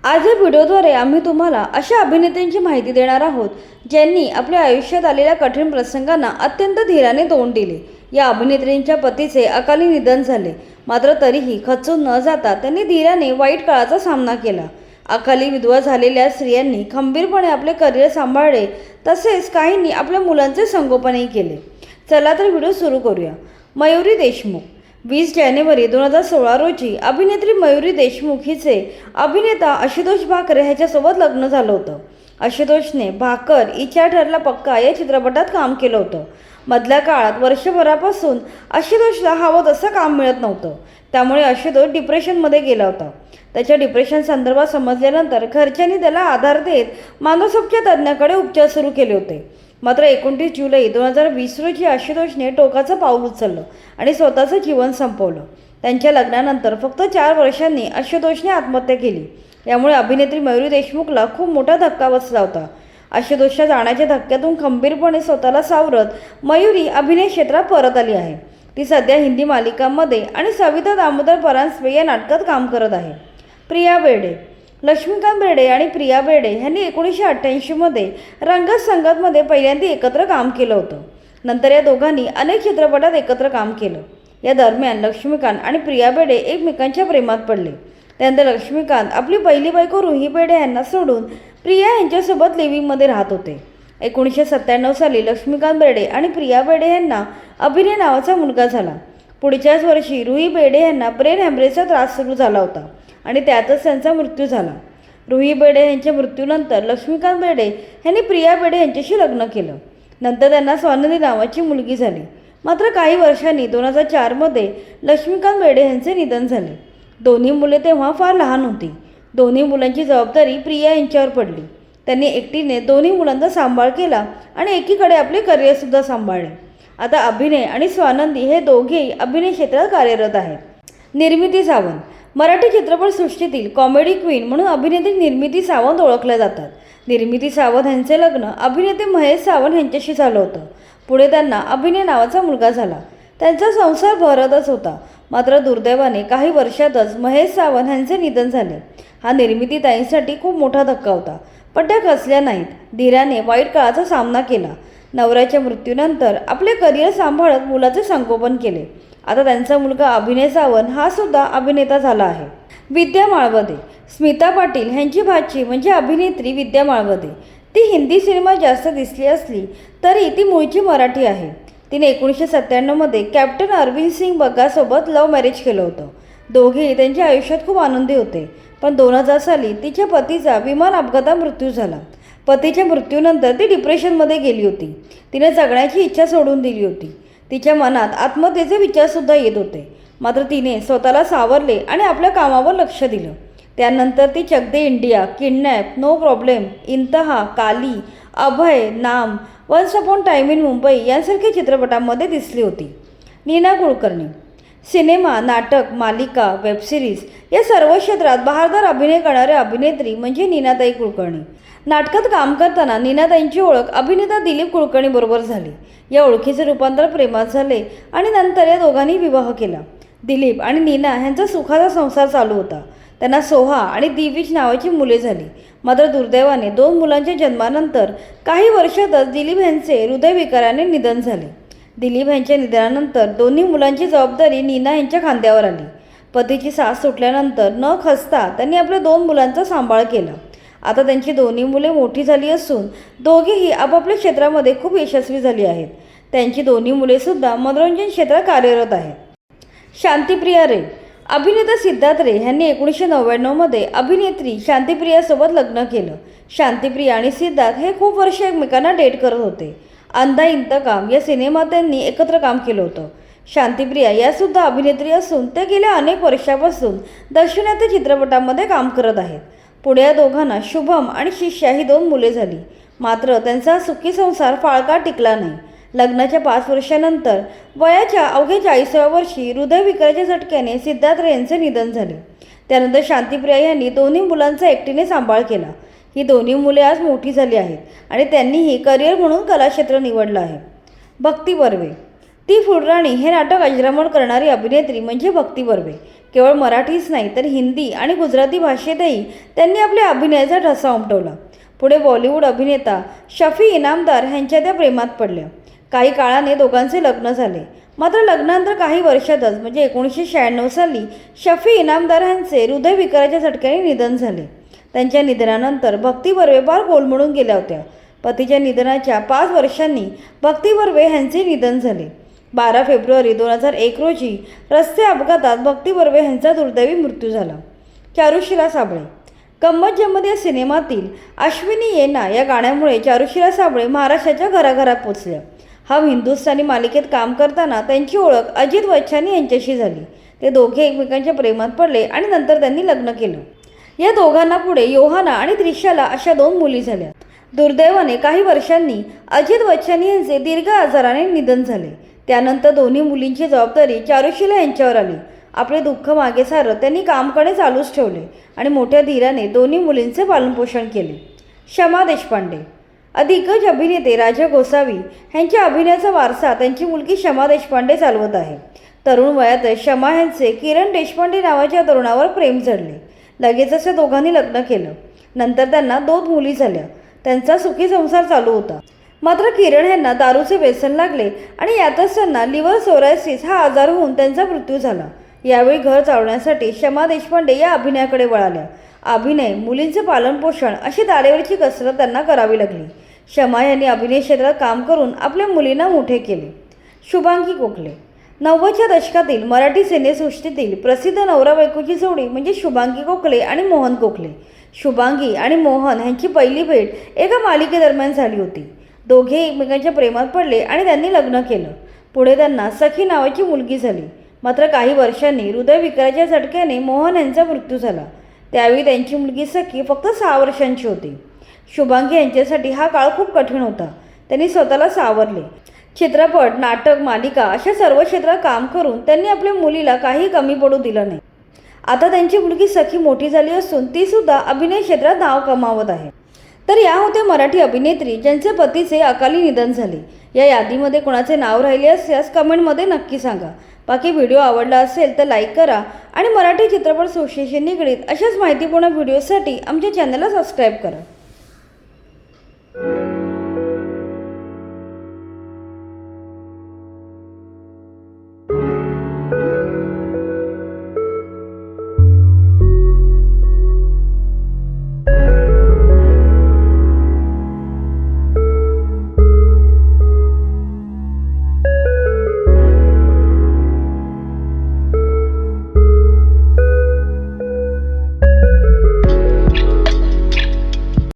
आज या व्हिडिओद्वारे आम्ही तुम्हाला अशा अभिनेत्यांची माहिती देणार आहोत ज्यांनी आपल्या आयुष्यात आलेल्या कठीण प्रसंगांना अत्यंत धीराने तोंड दिले। या अभिनेत्रींच्या पतीचे अकाली निधन झाले, मात्र तरीही खचून न जाता त्यांनी धीराने वाईट काळाचा सामना केला। अकाली विधवा झालेल्या स्त्रियांनी खंबीरपणे आपले करिअर सांभाळले, तसेच काहींनी आपल्या मुलांचे संगोपनही केले। चला तर व्हिडिओ सुरू करूया। मयुरी देशमुख 20 जानेवारी 2016 रोजी अभिनेत्री मयुरी देशमुख हिचे अभिनेता आशुतोष भाकरे ह्याच्यासोबत लग्न झालं होतं। आशुतोषने भाकर इच्छा ठरला पक्का या चित्रपटात काम केलं होतं। मधल्या काळात वर्षभरापासून आशुतोषला हवं तसं काम मिळत नव्हतं, त्यामुळे आशुतोष डिप्रेशनमध्ये गेला होता। त्याच्या डिप्रेशन संदर्भात समजल्यानंतर घरच्यांनी त्याला आधार देत मानसोपचार तज्ज्ञाकडे उपचार सुरू केले होते। मात्र 29 जुलै 2020 रोजी आशुतोषने टोकाचं पाऊल उचललं आणि स्वतःचं जीवन संपवलं। त्यांच्या लग्नानंतर फक्त 4 वर्षांनी आशुतोषने आत्महत्या केली। यामुळे अभिनेत्री मयुरी देशमुखला खूप मोठा धक्का बसला होता। आशुतोषच्या जाण्याच्या धक्क्यातून खंबीरपणे स्वतःला सावरत मयुरी अभिनय क्षेत्रात परत आली आहे। ती सध्या हिंदी मालिकांमध्ये आणि सविता दामोदर परांजपे या नाटकात काम करत आहे। प्रिया बेर्डे लक्ष्मीकांत बेर्डे आणि प्रिया बेर्डे यांनी 1988 मध्ये रंगत संगतमध्ये पहिल्यांदा एकत्र काम केलं होतं। नंतर या दोघांनी अनेक चित्रपटात एकत्र काम केलं। या दरम्यान लक्ष्मीकांत आणि प्रिया बेर्डे एकमेकांच्या प्रेमात पडले। त्यानंतर लक्ष्मीकांत आपली पहिली बायको रुही बेर्डे यांना सोडून प्रिया यांच्यासोबत लिव्हिंगमध्ये राहत होते। 1997 साली लक्ष्मीकांत बेर्डे आणि प्रिया बेर्डे यांना अभिनय नावाचा मुलगा झाला। पुढच्याच वर्षी रुही बेर्डे यांना ब्रेन हॅमरेजचा त्रास सुरू झाला होता आणि त्यातच त्यांचा मृत्यू झाला। रुही बेर्डे यांच्या मृत्यूनंतर लक्ष्मीकांत बेर्डे यांनी प्रिया बेर्डे यांच्याशी लग्न केलं। नंतर त्यांना स्वानंदी नावाची मुलगी झाली। मात्र काही वर्षांनी 2004 मध्ये लक्ष्मीकांत बेर्डे यांचे निधन झाले। दोन्ही मुले तेव्हा फार लहान होती। दोन्ही मुलांची जबाबदारी प्रिया यांच्यावर पडली। त्यांनी एकटीने दोन्ही मुलांचा सांभाळ केला आणि एकीकडे आपले करिअरसुद्धा सांभाळले। आता अभिनय आणि स्वानंदी हे दोघेही अभिनय क्षेत्रात कार्यरत आहेत। निर्मिती सावंत मराठी चित्रपटसृष्टीतील कॉमेडी क्वीन म्हणून अभिनेत्री निर्मिती सावंत ओळखल्या जातात। निर्मिती सावंत यांचे लग्न अभिनेते महेश सावंत यांच्याशी झालं होतं। पुढे त्यांना अभिनय नावाचा मुलगा झाला। त्यांचा संसार भरतच होता। मात्र दुर्दैवाने काही वर्षातच महेश सावंत यांचे निधन झाले। हा निर्मिती ताईंसाठी खूप मोठा धक्का होता, पण त्या खचल्या नाहीत। धीराने वाईट काळाचा सामना केला। नवऱ्याच्या मृत्यूनंतर आपले करिअर सांभाळत मुलाचे संगोपन केले। आता त्यांचा मुलगा अभिनय सावंत हा सुद्धा अभिनेता झाला आहे। विद्या माळवदे स्मिता पाटील यांची भाची म्हणजे अभिनेत्री विद्या माळवदे। ती हिंदी सिनेमात जास्त दिसली असली तरी ती मूळची मराठी आहे। तिने 1997 मध्ये कॅप्टन अरविंद सिंग बग्गासोबत लव्ह मॅरेज केलं होतं। दोघेही त्यांच्या आयुष्यात खूप आनंदी होते, पण 2000 साली तिच्या पतीचा विमान अपघातात मृत्यू झाला। पतीच्या मृत्यूनंतर ती डिप्रेशनमध्ये गेली होती। तिने जगण्याची इच्छा सोडून दिली होती। तिच्या मनात आत्महत्येचे विचारसुद्धा येत होते। मात्र तिने स्वतःला सावरले आणि आपल्या कामावर लक्ष दिलं। त्यानंतर ती Chak De India, kidnap, no problem, Intehaa, Kaali, Abhay, Naam, once upon time in Mumbai यांसारख्या चित्रपटांमध्ये दिसली होती। नीना कुलकर्णी सिनेमा, नाटक, मालिका, वेबसिरीज या सर्व क्षेत्रात बहारदार अभिनय करणारे अभिनेत्री म्हणजे नीनाताई कुलकर्णी। नाटकात काम करताना नीनाताईंची ओळख अभिनेता दिलीप कुलकर्णी बरोबर झाली। या ओळखीचे रूपांतर प्रेमात झाले आणि नंतर या दोघांनी विवाह केला। दिलीप आणि नीना यांचा सुखाचा संसार चालू होता। त्यांना सोहा आणि दिविज नावाची मुले झाली। मात्र दुर्दैवाने 2 मुलांच्या जन्मानंतर काही वर्षातच दिलीप यांचे हृदयविकाराने निधन झाले। दिलीप यांच्या निधनानंतर दोन्ही मुलांची जबाबदारी नीना यांच्या खांद्यावर आली। पतीची साथ सुटल्यानंतर न खचता त्यांनी आपल्या 2 मुलांचा सांभाळ केला। आता त्यांची दोन्ही मुले मोठी झाली असून दोघेही आपापल्या क्षेत्रामध्ये खूप यशस्वी झाली आहेत। त्यांची दोन्ही मुलेसुद्धा मनोरंजन क्षेत्रात कार्यरत आहेत। शांतिप्रिया रे अभिनेता सिद्धार्थ रे यांनी 1999 मध्ये अभिनेत्री शांतिप्रियासोबत लग्न केलं। शांतिप्रिया आणि सिद्धार्थ हे खूप वर्ष एकमेकांना डेट करत होते। अंधा इंतकाम या सिनेमात त्यांनी एकत्र काम केलं होतं। शांतिप्रिया यासुद्धा अभिनेत्री असून त्या गेल्या अनेक वर्षापासून दर्शनाच्या चित्रपटांमध्ये काम करत आहेत। पुढे या दोघांना शुभम आणि शिष्या ही 2 मुले झाली। मात्र त्यांचा सुखी संसार फार काळ टिकला नाही। लग्नाच्या 5 वर्षानंतर वयाच्या अवघ्या 40व्या वर्षी हृदयविकाराच्या झटक्याने सिद्धार्थ रे यांचे निधन झाले। त्यानंतर शांतिप्रिया यांनी दोन्ही मुलांचा एकटीने सांभाळ केला। ही दोन्ही मुले आज मोठी झाली आहेत आणि त्यांनीही करिअर म्हणून कलाक्षेत्र निवडलं आहे। भक्ती बर्वे ती फुलराणी हे नाटक अजरामर करणारी अभिनेत्री म्हणजे भक्ती बर्वे। केवळ मराठीच नाही तर हिंदी आणि गुजराती भाषेतही त्यांनी आपल्या अभिनयाचा ठसा उमटवला. पुढे बॉलिवूड अभिनेता शफी इनामदार ह्यांच्या त्या प्रेमात पडल्या. काही काळाने दोघांचे लग्न झाले. मात्र लग्नानंतर काही वर्षातच म्हणजे 1996 साली शफी इनामदार यांचे हृदयविकाराच्या झटक्याने निधन झाले. त्यांच्या निधनानंतर भक्ती बर्वे फार कोलमडून गेल्या होत्या. पतीच्या निधनाच्या 5 वर्षांनी भक्ती बर्वे यांचे निधन झाले. 12 फेब्रुवारी 2001 रोजी रस्ते अपघातात भक्ती बर्वे यांचा दुर्दैवी मृत्यू झाला. चारुशिला साबळे. गंमत जम्मत या सिनेमातील अश्विनी येना या गाण्यामुळे चारुशिला साबळे महाराष्ट्राच्या घराघरात पोचल्या. हम हिंदुस्थानी मालिकेत काम करताना त्यांची ओळख अजित बच्चन यांच्याशी झाली. ते दोघे एकमेकांच्या प्रेमात पडले आणि नंतर त्यांनी लग्न केलं. या दोघांना पुढे योहाना आणि त्रिशाला अशा 2 मुली झाल्या. दुर्दैवाने काही वर्षांनी अजित बच्चन यांचे दीर्घ आजाराने निधन झाले. त्यानंतर दोन्ही मुलींची जबाबदारी चारुशिला यांच्यावर आली. आपले दुःख मागे सारत त्यांनी काम करणे चालूच ठेवले आणि मोठ्या धीराने दोन्ही मुलींचे पालनपोषण केले. शमा देशपांडे. दिग्गज अभिनेते राजा गोसावी यांच्या अभिनयाचा वारसा त्यांची मुलगी शमा देशपांडे चालवत आहे. तरुण वयातच शमा यांचे किरण देशपांडे नावाच्या तरुणावर प्रेम जडले. लगेचच त्या दोघांनी लग्न केलं. नंतर त्यांना 2 मुली झाल्या. त्यांचा सुखी संसार चालू होता. मात्र किरण यांना दारूचे व्यसन लागले आणि यातच त्यांना लिव्हर सोरायसिस हा आजार होऊन त्यांचा मृत्यू झाला. यावेळी घर चालवण्यासाठी शमा देशपांडे या अभिनयाकडे वळाल्या. अभिनय, मुलींचे पालनपोषण अशी तारेवरची कसरत त्यांना करावी लागली. शमा यांनी अभिनय क्षेत्रात काम करून आपल्या मुलींना मोठे केले. शुभांगी गोखले. 90च्या दशकातील मराठी सिनेसृष्टीतील प्रसिद्ध नवरा बायकोची जोडी म्हणजे शुभांगी गोखले आणि मोहन गोखले. शुभांगी आणि मोहन यांची पहिली भेट एका मालिकेदरम्यान झाली होती. दोघे एकमेकांच्या प्रेमात पडले आणि त्यांनी लग्न केलं. पुढे त्यांना सखी नावाची मुलगी झाली. मात्र काही वर्षांनी हृदयविकाराच्या झटक्याने मोहन यांचा मृत्यू झाला. त्यावेळी त्यांची मुलगी सखी फक्त 6 वर्षांची होती. शुभांगी यांच्यासाठी हा काळ खूप कठीण होता. त्यांनी स्वतःला सावरले. चित्रपट, नाटक, मालिका अशा सर्व क्षेत्रात काम करून त्यांनी आपल्या मुलीला काही कमी पडू दिलं नाही. आता त्यांची मुलगी सखी मोठी झाली असून ती सुद्धा अभिनय क्षेत्रात नाव कमावत आहे. तर या होत्या मराठी अभिनेत्री ज्यांचे पतीचे अकाली निधन झाले. या यादीमध्ये कोणाचे नाव राहिले असल्यास कमेंटमध्ये नक्की सांगा. बाकी व्हिडिओ आवडला असेल तर लाईक करा आणि मराठी चित्रपट सृष्टीशी निगडीत अशाच माहितीपूर्ण व्हिडिओसाठी आमच्या चॅनलला सबस्क्राईब करा.